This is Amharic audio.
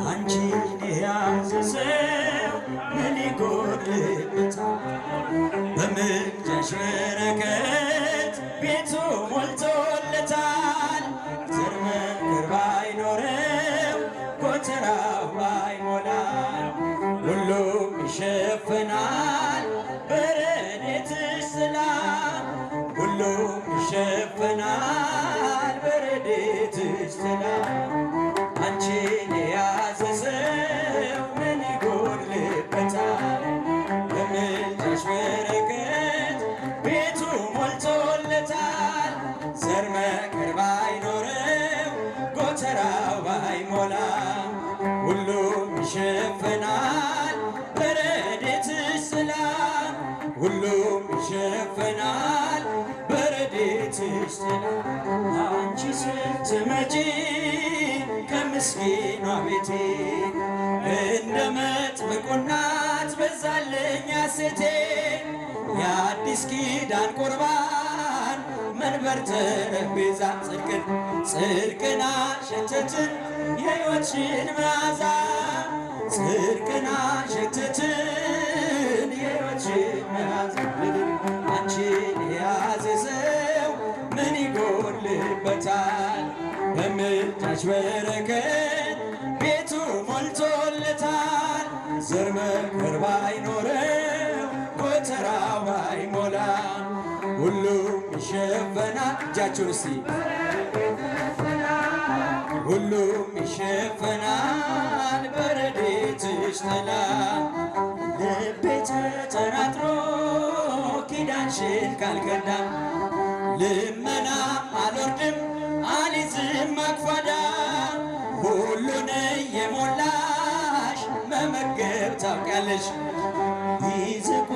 አንቺን የያዘ ሰው ምን ይጎድልበታል? በምልጃሽ በረከት ቤቱ ሞልቶለታል። ዘር መከር ባይኖረው ጎተራው ባይሞላል ሁሉም ይሸፈናል በረድኤትሽ ጥላ ሁሉም ይሸፈናል በረድኤትሽ ጥላ አንቺን የያዘ ሰው ምን ይጎድልበታል? በምልጃሽ በረከት ቤቱ ሞልቶለታል። ዘር መከር ባይኖረው ጎተራው ባይሞላ ሁሉም ይሸፈናል በረድኤትሽ ጥላ ሁሉም ይሸፈናል በረድኤትሽ ጥላ አንቺ ስትመጪ ከምስኪኗ ቤቴ እንደ መጥምቁ እናት በዛልኝ ሐሴቴ የአዲስ ኪዳን ቁርባን መንበር ጠረጴዛ ጽድቅን አሸተትን የሕይወትሽን መዓዛ ጽድቅን አሸተትን የሕይወትሽን መዓዛ አንቺን የያዘ ሰው ምን ይጎድልበታል? በምልጃሽ በረከት ቤቱ ሞልቶለታል። ዘር መከር ባይኖረው ጎተራው ባይሞላ ሁሉም ይሸፈናል። እጃችሁን እስቲ ሁሉም ይሸፈናል በረድኤትሽ ጥላ ልቤ ተጠራጥሮ ኪዳንሽን ካልከዳን ልመናም አልወርድም አልይዝም አክፋዳ ሁሉን የሞላሽ መመገብ ታውቂያለሽ ይዝቁ